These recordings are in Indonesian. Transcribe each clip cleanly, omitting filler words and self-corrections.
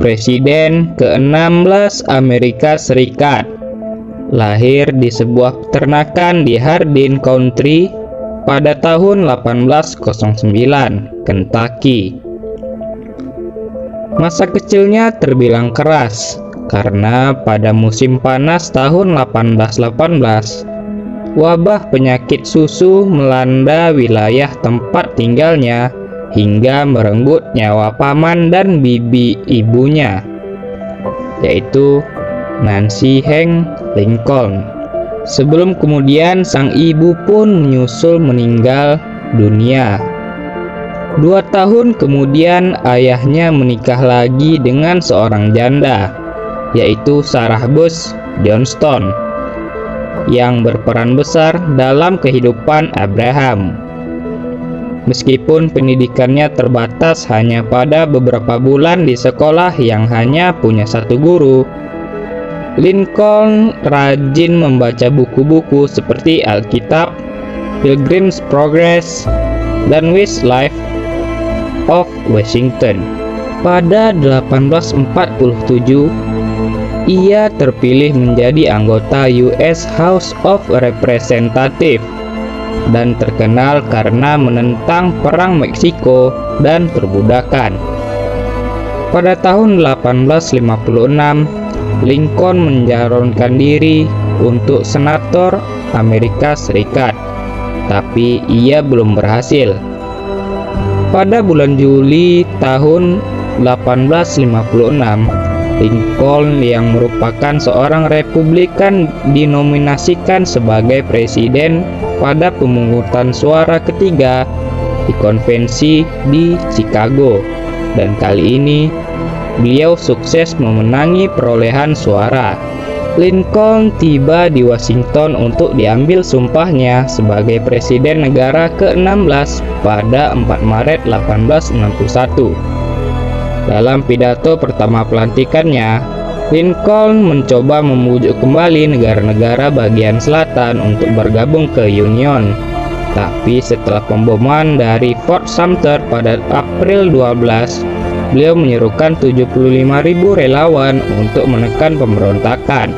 Presiden ke-16 Amerika Serikat. Lahir di sebuah peternakan di Hardin County pada tahun 1809, Kentucky. Masa kecilnya terbilang keras karena pada musim panas tahun 1818, wabah penyakit susu melanda wilayah tempat tinggalnya hingga merenggut nyawa paman dan bibi ibunya, yaitu Nancy Hank Lincoln. Sebelum kemudian sang ibu pun menyusul meninggal dunia. 2 tahun kemudian ayahnya menikah lagi dengan seorang janda, yaitu Sarah Bush Johnston, yang berperan besar dalam kehidupan Abraham. Meskipun pendidikannya terbatas hanya pada beberapa bulan di sekolah yang hanya punya 1 guru, Lincoln rajin membaca buku-buku seperti Alkitab, Pilgrim's Progress, dan Westlife of Washington. Pada 1847, ia terpilih menjadi anggota US House of Representatives dan terkenal karena menentang Perang Meksiko dan perbudakan. Pada tahun 1856, Lincoln mencalonkan diri untuk senator Amerika Serikat, tapi ia belum berhasil. Pada bulan Juli tahun 1856, Lincoln yang merupakan seorang Republikan dinominasikan sebagai presiden pada pemungutan suara ketiga di konvensi di Chicago, dan kali ini beliau sukses memenangi perolehan suara. Lincoln tiba di Washington untuk diambil sumpahnya sebagai presiden negara ke-16 pada 4 Maret 1861. Dalam pidato pertama pelantikannya, Lincoln mencoba membujuk kembali negara-negara bagian selatan untuk bergabung ke Union. Tapi setelah pemboman dari Fort Sumter pada April 12, beliau menyerukan 75.000 relawan untuk menekan pemberontakan.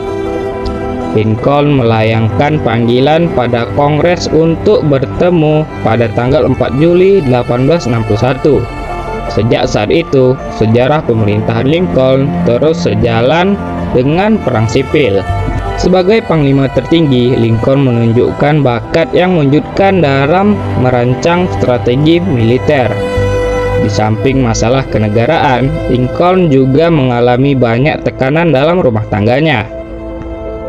Lincoln melayangkan panggilan pada Kongres untuk bertemu pada tanggal 4 Juli 1861. Sejak saat itu, sejarah pemerintahan Lincoln terus sejalan dengan perang sipil. Sebagai panglima tertinggi, Lincoln menunjukkan bakat yang mengejutkan dalam merancang strategi militer. Di samping masalah kenegaraan, Lincoln juga mengalami banyak tekanan dalam rumah tangganya.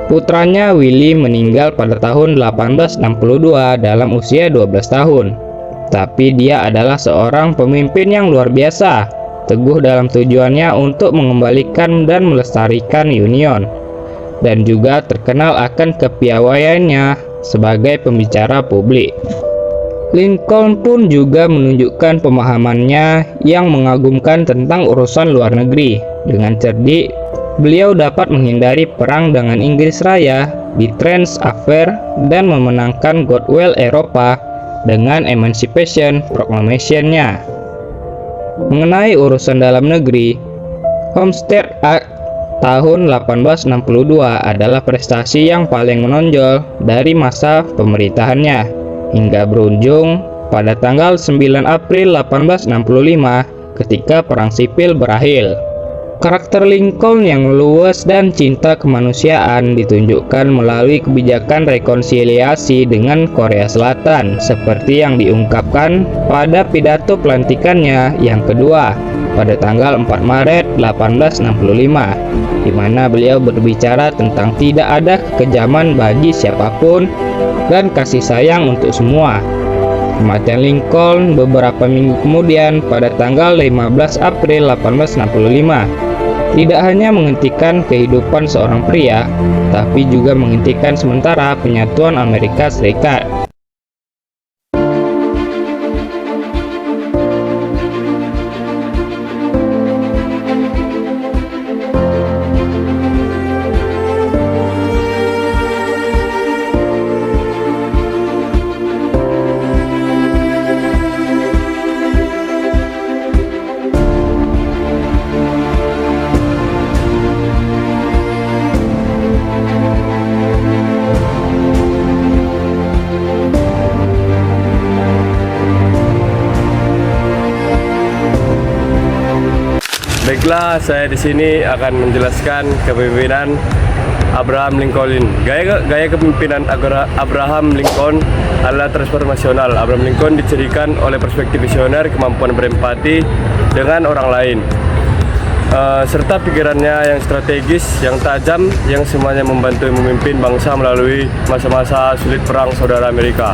Putranya Willie meninggal pada tahun 1862 dalam usia 12 tahun. Tapi dia adalah seorang pemimpin yang luar biasa, teguh dalam tujuannya untuk mengembalikan dan melestarikan Union, dan juga terkenal akan kepiawaiannya sebagai pembicara publik. Lincoln pun juga menunjukkan pemahamannya yang mengagumkan tentang urusan luar negeri. Dengan cerdik, beliau dapat menghindari perang dengan Inggris Raya di Trent Affair dan memenangkan Goodwill Eropa dengan Emancipation Proclamation-nya. Mengenai urusan dalam negeri, Homestead Act tahun 1862 adalah prestasi yang paling menonjol dari masa pemerintahannya, hingga berujung pada tanggal 9 April 1865 ketika perang sipil berakhir. Karakter Lincoln yang luwes dan cinta kemanusiaan ditunjukkan melalui kebijakan rekonsiliasi dengan Korea Selatan, seperti yang diungkapkan pada pidato pelantikannya yang kedua pada tanggal 4 Maret 1865, di mana beliau berbicara tentang tidak ada kekejaman bagi siapapun dan kasih sayang untuk semua. Kematian Lincoln beberapa minggu kemudian pada tanggal 15 April 1865 tidak hanya menghentikan kehidupan seorang pria, tapi juga menghentikan sementara penyatuan Amerika Serikat. Baiklah, saya di sini akan menjelaskan kepemimpinan Abraham Lincoln. Gaya kepemimpinan Abraham Lincoln adalah transformasional. Abraham Lincoln dicirikan oleh perspektif visioner, kemampuan berempati dengan orang lain, serta pikirannya yang strategis, yang tajam, yang semuanya membantu memimpin bangsa melalui masa-masa sulit perang saudara Amerika.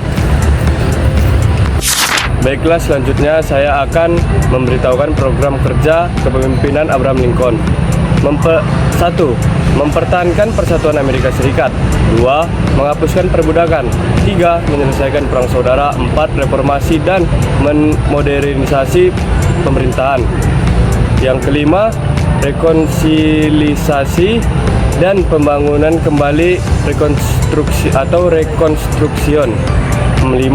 Baiklah, selanjutnya saya akan memberitahukan program kerja kepemimpinan Abraham Lincoln. 1. Mempertahankan persatuan Amerika Serikat. 2. Menghapuskan perbudakan. 3. Menyelesaikan perang saudara. 4. Reformasi dan modernisasi pemerintahan. Yang kelima, rekonsiliasi dan pembangunan kembali, rekonstruksi atau rekonstruksion. 6.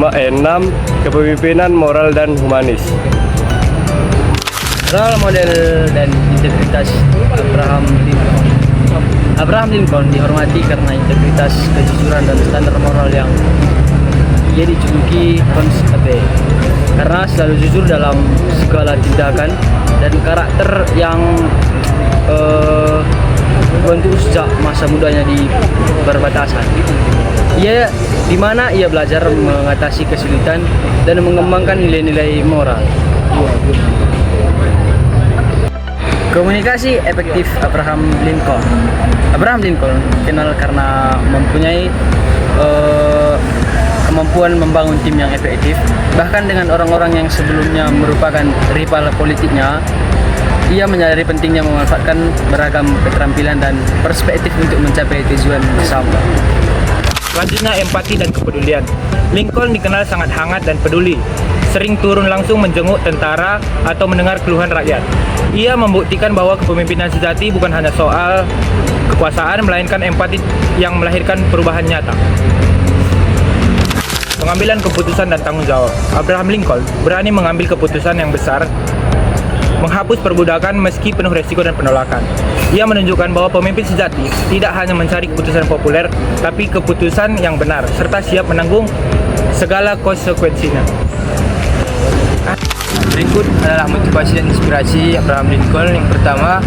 Kepemimpinan moral dan humanis. Role model dan integritas Abraham Lincoln dihormati karena integritas, kejujuran, dan standar moral yang ia dijuluki karena selalu jujur dalam segala tindakan dan karakter yang terbentuk sejak masa mudanya di perbatasan. Di mana ia belajar mengatasi kesulitan dan mengembangkan nilai-nilai moral. Komunikasi efektif Abraham Lincoln. Abraham Lincoln dikenal karena mempunyai kemampuan membangun tim yang efektif, bahkan dengan orang-orang yang sebelumnya merupakan rival politiknya. Ia menyadari pentingnya memanfaatkan beragam keterampilan dan perspektif untuk mencapai tujuan bersama. Selanjutnya, empati dan kepedulian. Lincoln dikenal sangat hangat dan peduli, sering turun langsung menjenguk tentara atau mendengar keluhan rakyat. Ia membuktikan bahwa kepemimpinan sejati bukan hanya soal kekuasaan, melainkan empati yang melahirkan perubahan nyata. Pengambilan keputusan dan tanggung jawab. Abraham Lincoln berani mengambil keputusan yang besar, menghapus perbudakan meski penuh resiko dan penolakan. Ia menunjukkan bahwa pemimpin sejati tidak hanya mencari keputusan populer, tapi keputusan yang benar, serta siap menanggung segala konsekuensinya. Berikut adalah motivasi dan inspirasi Abraham Lincoln. Yang pertama,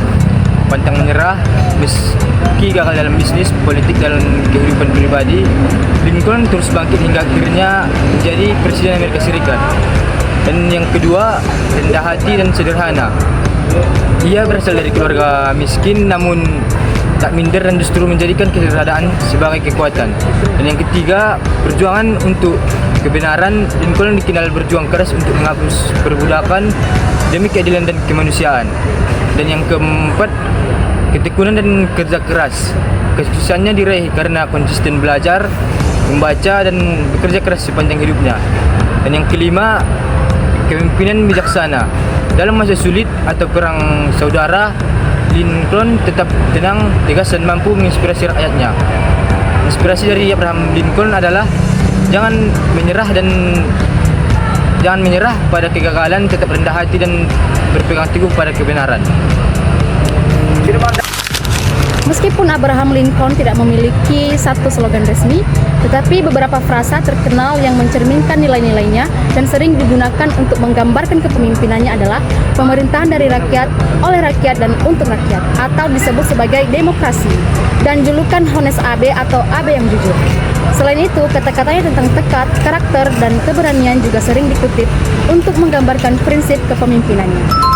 pantang menyerah meski gagal dalam bisnis, politik, dan kehidupan pribadi. Lincoln terus bangkit hingga akhirnya menjadi Presiden Amerika Serikat. Dan yang kedua, rendah hati dan sederhana. Ia berasal dari keluarga miskin, namun tak minder dan justru menjadikan kesederhanaan sebagai kekuatan. Dan yang ketiga, perjuangan untuk kebenaran. Lincoln dikenal berjuang keras untuk menghapus perbudakan demi keadilan dan kemanusiaan. Dan yang keempat, ketekunan dan kerja keras. Kesuksesannya diraih karena konsisten belajar, membaca, dan bekerja keras sepanjang hidupnya. Dan yang kelima, kepemimpinan bijaksana. Dalam masa sulit atau perang saudara, Lincoln tetap tenang, tegas, dan mampu menginspirasi rakyatnya. Inspirasi dari Abraham Lincoln adalah jangan menyerah pada kegagalan, tetap rendah hati dan berpegang teguh pada kebenaran. Meskipun Abraham Lincoln tidak memiliki satu slogan resmi, tetapi beberapa frasa terkenal yang mencerminkan nilai-nilainya dan sering digunakan untuk menggambarkan kepemimpinannya adalah pemerintahan dari rakyat, oleh rakyat, dan untuk rakyat, atau disebut sebagai demokrasi, dan julukan Honest AB atau AB yang jujur. Selain itu, kata-katanya tentang tekad, karakter, dan keberanian juga sering dikutip untuk menggambarkan prinsip kepemimpinannya.